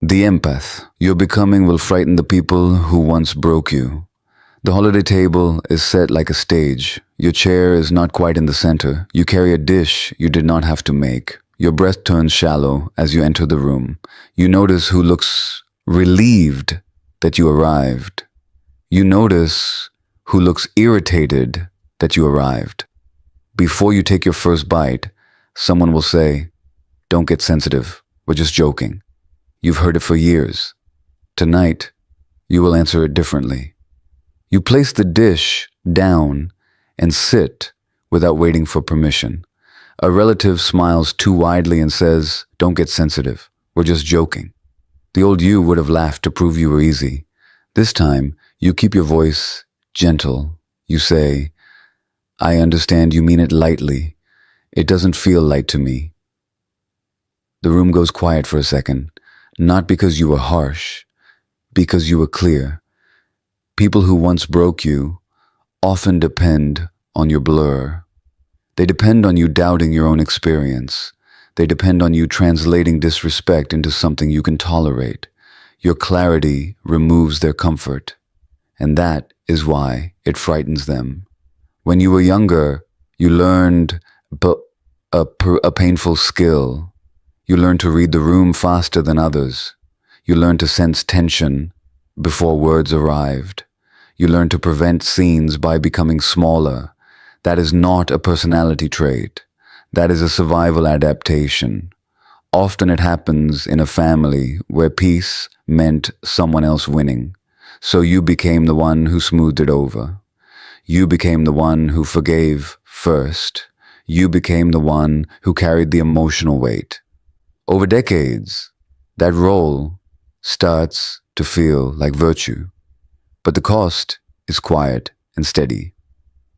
The empath you're becoming will frighten the people who once broke you. The holiday table is set like a stage. Your chair is not quite in the center. You carry a dish you did not have to make. Your breath turns shallow as you enter the room. You notice who looks relieved that you arrived. You notice who looks irritated that you arrived. Before you take your first bite, someone will say, "Don't get sensitive. We're just joking." You've heard it for years. Tonight, you will answer it differently. You place the dish down and sit without waiting for permission. A relative smiles too widely and says, "Don't get sensitive. We're just joking." The old you would have laughed to prove you were easy. This time, you keep your voice gentle. You say, "I understand you mean it lightly. It doesn't feel light to me." The room goes quiet for a second, not because you were harsh, because you were clear. People who once broke you often depend on your blur. They depend on you doubting your own experience. They depend on you translating disrespect into something you can tolerate. Your clarity removes their comfort, and that is why it frightens them. When you were younger, you learned a painful skill. You learned to read the room faster than others. You learned to sense tension before words arrived. You learned to prevent scenes by becoming smaller. That is not a personality trait. That is a survival adaptation. Often it happens in a family where peace meant someone else winning. So you became the one who smoothed it over. You became the one who forgave first. You became the one who carried the emotional weight. Over decades, that role starts to feel like virtue. But the cost is quiet and steady.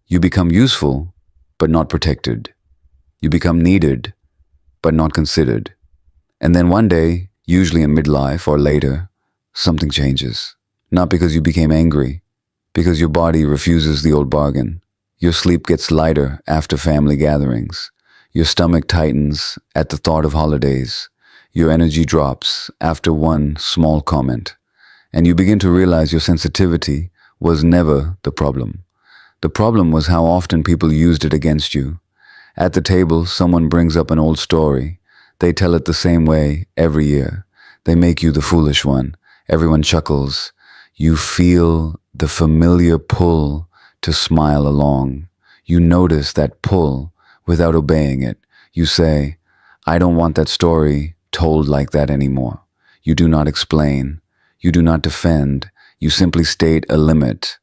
You become useful, but not protected. You become needed, but not considered. And then one day, usually in midlife or later, something changes. Not because you became angry, because your body refuses the old bargain. Your sleep gets lighter after family gatherings. Your stomach tightens at the thought of holidays. Your energy drops after one small comment. And you begin to realize your sensitivity was never the problem. The problem was how often people used it against you. At the table, someone brings up an old story. They tell it the same way every year. They make you the foolish one. Everyone chuckles. You feel the familiar pull to smile along. You notice that pull without obeying it. You say, "I don't want that story told like that anymore." You do not explain. You do not defend. You simply state a limit.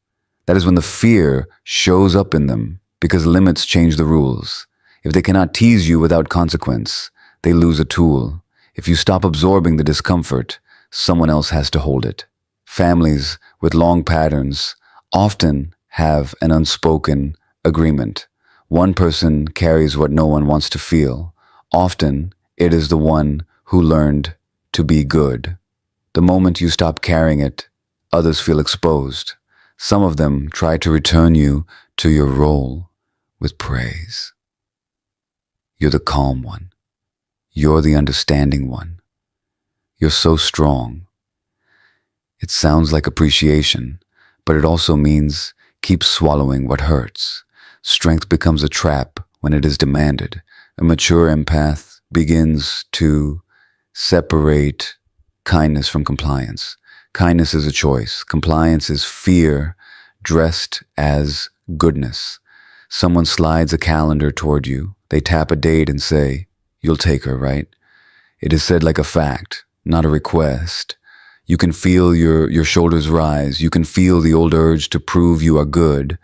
That is when the fear shows up in them, because limits change the rules. If they cannot tease you without consequence, they lose a tool. If you stop absorbing the discomfort, someone else has to hold it. Families with long patterns often have an unspoken agreement. One person carries what no one wants to feel. Often, it is the one who learned to be good. The moment you stop carrying it, others feel exposed. Some of them try to return you to your role with praise. You're the calm one. You're the understanding one. You're so strong. It sounds like appreciation, but it also means keep swallowing what hurts. Strength becomes a trap when it is demanded. A mature empath begins to separate kindness from compliance. Kindness is a choice. Compliance is fear dressed as goodness. Someone slides a calendar toward you. They tap a date and say, "You'll take her, right?" It is said like a fact, not a request. You can feel your shoulders rise. You can feel the old urge to prove you are good.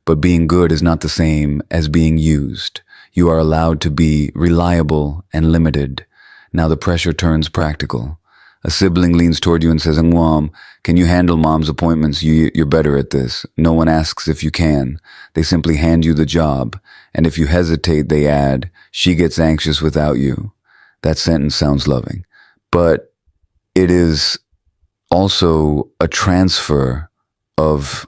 But being good is not the same as being used. You are allowed to be reliable and limited. Now the pressure turns practical. A sibling leans toward you and says, "Mom, can you handle mom's appointments? You're better at this." No one asks if you can. They simply hand you the job. And if you hesitate, they add, "She gets anxious without you." That sentence sounds loving. But it is also a transfer of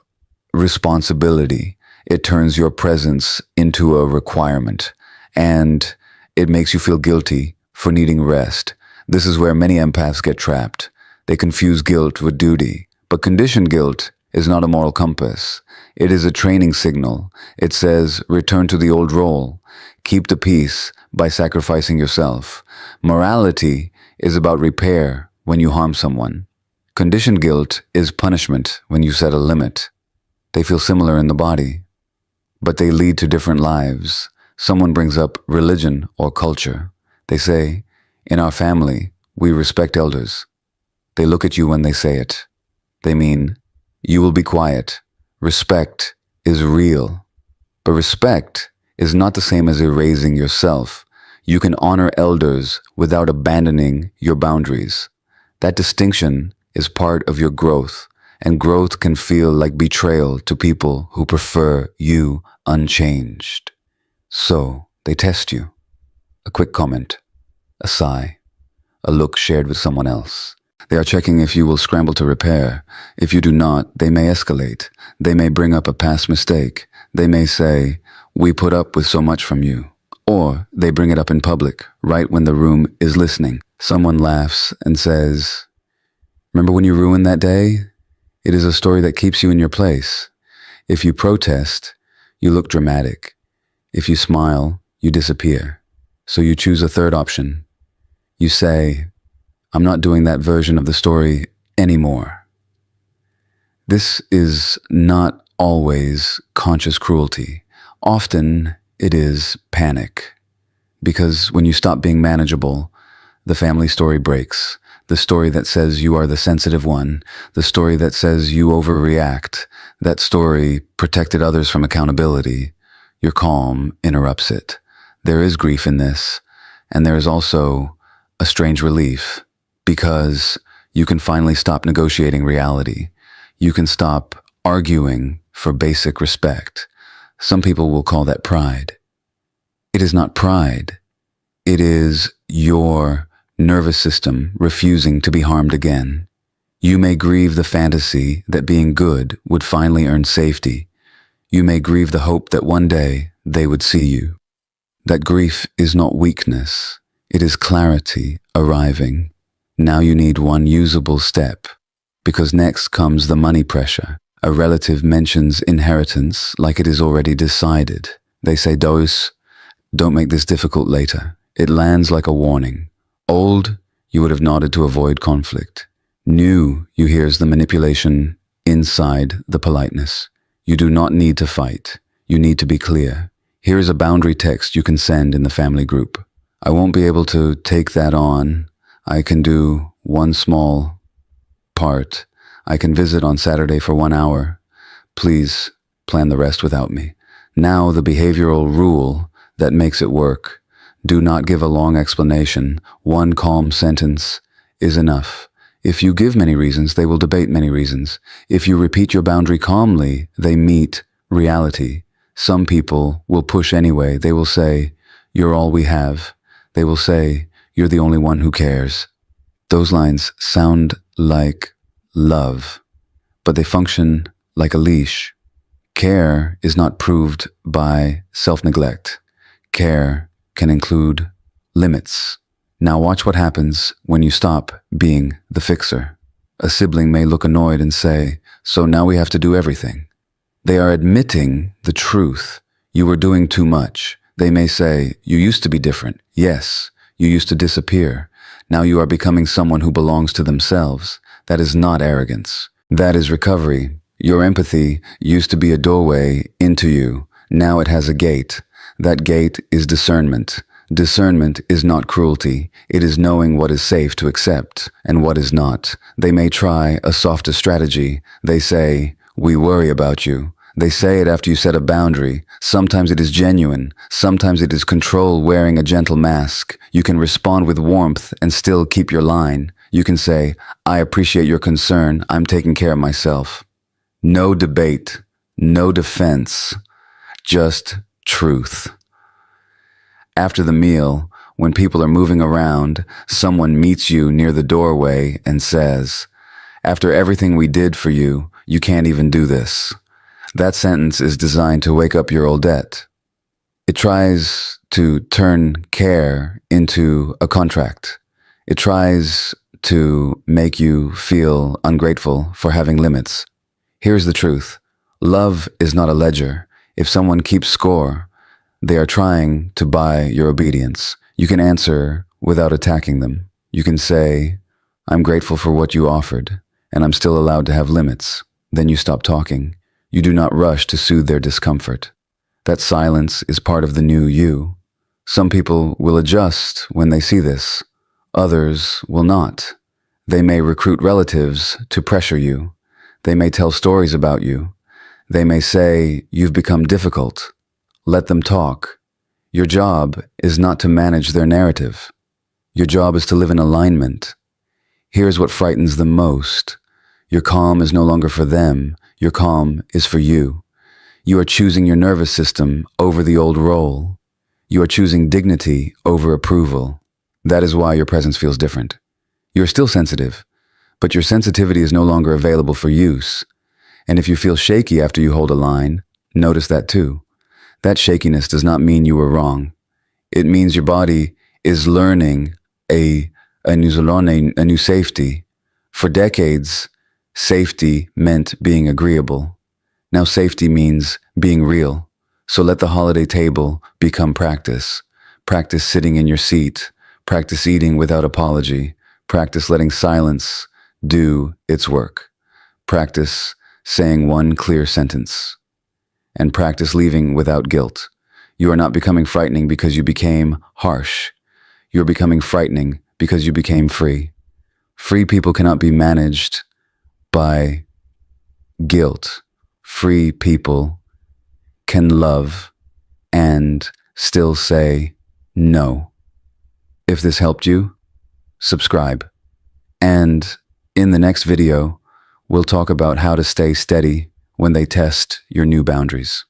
responsibility. It turns your presence into a requirement. And it makes you feel guilty for needing rest. This is where many empaths get trapped. They confuse guilt with duty. But conditioned guilt is not a moral compass. It is a training signal. It says, return to the old role. Keep the peace by sacrificing yourself. Morality is about repair when you harm someone. Conditioned guilt is punishment when you set a limit. They feel similar in the body, but they lead to different lives. Someone brings up religion or culture. They say, in our family, we respect elders. They look at you when they say it. They mean, you will be quiet. Respect is real. But respect is not the same as erasing yourself. You can honor elders without abandoning your boundaries. That distinction is part of your growth, and growth can feel like betrayal to people who prefer you unchanged. So, they test you. A quick comment, a sigh, a look shared with someone else. They are checking if you will scramble to repair. If you do not, they may escalate. They may bring up a past mistake. They may say, we put up with so much from you. Or they bring it up in public, right when the room is listening. Someone laughs and says, remember when you ruined that day? It is a story that keeps you in your place. If you protest, you look dramatic. If you smile, you disappear. So you choose a third option. You say, I'm not doing that version of the story anymore. This is not always conscious cruelty. Often it is panic. Because when you stop being manageable, the family story breaks. The story that says you are the sensitive one. The story that says you overreact. That story protected others from accountability. Your calm interrupts it. There is grief in this, and there is also a strange relief. Because you can finally stop negotiating reality. You can stop arguing for basic respect. Some people will call that pride. It is not pride. It is your nervous system refusing to be harmed again. You may grieve the fantasy that being good would finally earn safety. You may grieve the hope that one day they would see you. That grief is not weakness. It is clarity arriving. Now you need one usable step, because next comes the money pressure. A relative mentions inheritance like it is already decided. They say, Dose, don't make this difficult later. It lands like a warning. Old, you would have nodded to avoid conflict. New, you hears the manipulation inside the politeness. You do not need to fight. You need to be clear. Here is a boundary text you can send in the family group. I won't be able to take that on. I can do one small part. I can visit on Saturday for 1 hour. Please plan the rest without me. Now the behavioral rule that makes it work. Do not give a long explanation. One calm sentence is enough. If you give many reasons, they will debate many reasons. If you repeat your boundary calmly, they meet reality. Some people will push anyway. They will say, you're all we have. They will say, you're the only one who cares. Those lines sound like love, but they function like a leash. Care is not proved by self-neglect. Care can include limits. Now watch what happens when you stop being the fixer. A sibling may look annoyed and say, so now we have to do everything. They are admitting the truth. You were doing too much. They may say, you used to be different. Yes. You used to disappear. Now you are becoming someone who belongs to themselves. That is not arrogance. That is recovery. Your empathy used to be a doorway into you. Now it has a gate. That gate is discernment. Discernment is not cruelty. It is knowing what is safe to accept and what is not. They may try a softer strategy. They say, we worry about you. They say it after you set a boundary. Sometimes it is genuine. Sometimes it is control wearing a gentle mask. You can respond with warmth and still keep your line. You can say, I appreciate your concern. I'm taking care of myself. No debate. No defense. Just truth. After the meal, when people are moving around, someone meets you near the doorway and says, after everything we did for you, you can't even do this. That sentence is designed to wake up your old debt. It tries to turn care into a contract. It tries to make you feel ungrateful for having limits. Here's the truth. Love is not a ledger. If someone keeps score, they are trying to buy your obedience. You can answer without attacking them. You can say, I'm grateful for what you offered, and I'm still allowed to have limits. Then you stop talking. You do not rush to soothe their discomfort. That silence is part of the new you. Some people will adjust when they see this. Others will not. They may recruit relatives to pressure you. They may tell stories about you. They may say, you've become difficult. Let them talk. Your job is not to manage their narrative. Your job is to live in alignment. Here's what frightens them most. Your calm is no longer for them. Your calm is for you. You are choosing your nervous system over the old role. You are choosing dignity over approval. That is why your presence feels different. You're still sensitive, but your sensitivity is no longer available for use. And if you feel shaky after you hold a line, notice that too. That shakiness does not mean you were wrong. It means your body is learning a new safety. For decades, safety meant being agreeable. Now safety means being real. So let the holiday table become practice. Practice sitting in your seat. Practice eating without apology. Practice letting silence do its work. Practice saying one clear sentence. And practice leaving without guilt. You are not becoming frightening because you became harsh. You're becoming frightening because you became free. Free people cannot be managed by guilt. Free people can love and still say no. If this helped you, subscribe. And in the next video, we'll talk about how to stay steady when they test your new boundaries.